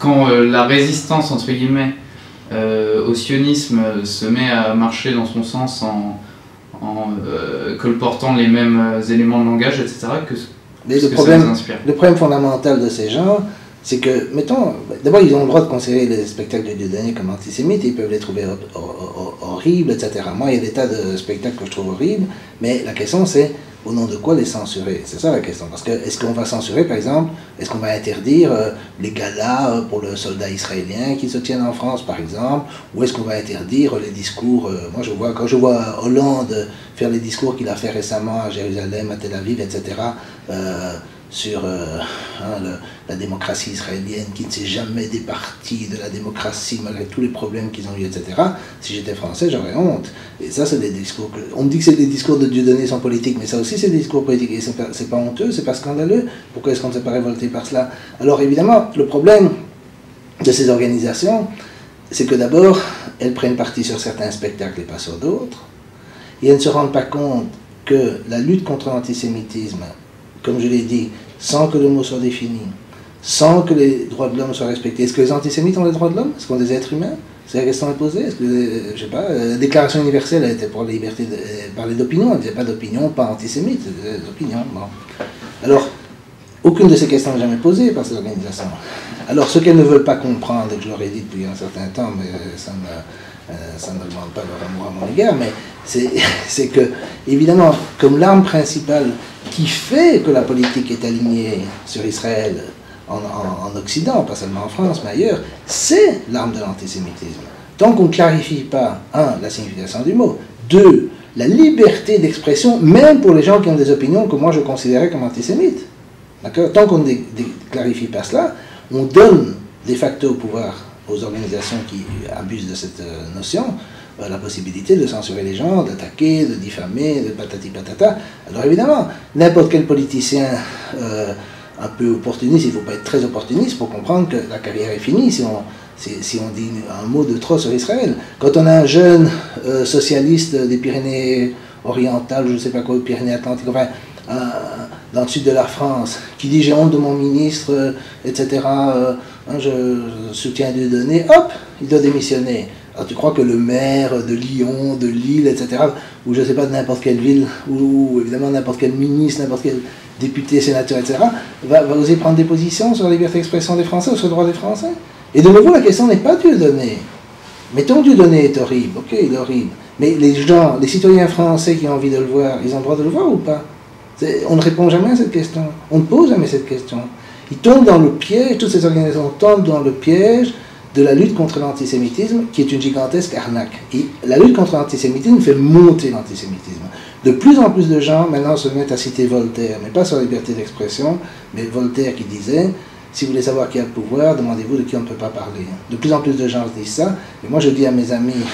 quand la résistance, entre guillemets, au sionisme se met à marcher dans son sens en colportant les mêmes éléments de langage, etc., mais le problème fondamental de ces gens, c'est que, mettons, d'abord ils ont le droit de considérer les spectacles de Dieudonné comme antisémites, ils peuvent les trouver horribles, etc. Moi, il y a des tas de spectacles que je trouve horribles, mais la question c'est, au nom de quoi les censurer? C'est ça la question. Parce que, est-ce qu'on va censurer, par exemple, est-ce qu'on va interdire les galas pour le soldat israélien qui se tiennent en France, par exemple, ou est-ce qu'on va interdire les discours, moi quand je vois Hollande faire les discours qu'il a fait récemment à Jérusalem, à Tel Aviv, etc., sur la démocratie israélienne qui ne s'est jamais départie de la démocratie malgré tous les problèmes qu'ils ont eu, etc. Si j'étais français, j'aurais honte. Et ça, c'est des discours... On me dit que c'est des discours de Dieudonné sont politiques, mais ça aussi, c'est des discours politiques. Et c'est pas honteux, c'est pas scandaleux. Pourquoi est-ce qu'on ne s'est pas révolté par cela? Alors évidemment, le problème de ces organisations, c'est que d'abord, elles prennent parti sur certains spectacles et pas sur d'autres. Et elles ne se rendent pas compte que la lutte contre l'antisémitisme, comme je l'ai dit, sans que le mot soit défini, sans que les droits de l'homme soient respectés. Est-ce que les antisémites ont les droits de l'homme? Est-ce qu'ils ont des êtres humains? C'est la question à poser. Est-ce que, je sais pas, la déclaration universelle elle était pour la liberté de parler d'opinion, elle ne disait pas d'opinion, pas antisémite, d'opinion. Bon. Alors, aucune de ces questions n'est jamais posée par ces organisations. Alors, ce qu'elles ne veulent pas comprendre, et que je leur ai dit depuis un certain temps, mais ça ne demande pas leur amour à mon égard, mais c'est que, évidemment, comme l'arme principale qui fait que la politique est alignée sur Israël en Occident, pas seulement en France, mais ailleurs, c'est l'arme de l'antisémitisme. Tant qu'on ne clarifie pas, un, la signification du mot, deux, la liberté d'expression, même pour les gens qui ont des opinions que moi je considérais comme antisémites. Tant qu'on ne clarifie pas cela, on donne de facto au pouvoir aux organisations qui abusent de cette notion, la possibilité de censurer les gens, d'attaquer, de diffamer, de patati patata. Alors évidemment, n'importe quel politicien un peu opportuniste, il ne faut pas être très opportuniste pour comprendre que la carrière est finie si on dit un mot de trop sur Israël. Quand on a un jeune socialiste des Pyrénées orientales, je ne sais pas quoi, Pyrénées-Atlantiques, enfin, dans le sud de la France, qui dit j'ai honte de mon ministre, etc., je soutiens Dieudonné, hop, il doit démissionner. Alors tu crois que le maire de Lyon, de Lille, etc., ou je ne sais pas, de n'importe quelle ville, ou évidemment n'importe quel ministre, n'importe quel député, sénateur, etc., va oser prendre des positions sur la liberté d'expression des Français ou sur le droit des Français? Et de nouveau, la question n'est pas Dieudonné. Mettons Dieudonné est horrible, ok, il est horrible, mais les gens, les citoyens français qui ont envie de le voir, ils ont le droit de le voir ou pas? On ne répond jamais à cette question, on ne pose jamais cette question. Ils tombent dans le piège, toutes ces organisations tombent dans le piège de la lutte contre l'antisémitisme, qui est une gigantesque arnaque. Et la lutte contre l'antisémitisme fait monter l'antisémitisme. De plus en plus de gens maintenant se mettent à citer Voltaire, mais pas sur la liberté d'expression, mais Voltaire qui disait, si vous voulez savoir qui a le pouvoir, demandez-vous de qui on ne peut pas parler. De plus en plus de gens disent ça, et moi je dis à mes amis,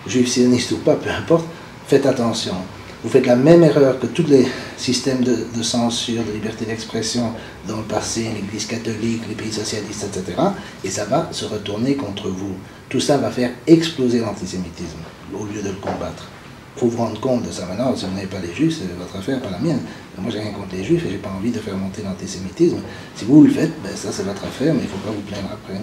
juifs, sionistes ou pas, peu importe, faites attention. Vous faites la même erreur que tous les systèmes de censure, de liberté d'expression dans le passé, l'Église catholique, les pays socialistes, etc. Et ça va se retourner contre vous. Tout ça va faire exploser l'antisémitisme au lieu de le combattre. Il faut vous rendre compte de ça maintenant. Si vous n'avez pas les juifs, c'est votre affaire, pas la mienne. Moi, j'ai rien contre les juifs et j'ai pas envie de faire monter l'antisémitisme. Si vous le faites, ben ça c'est votre affaire, mais il ne faut pas vous plaindre après.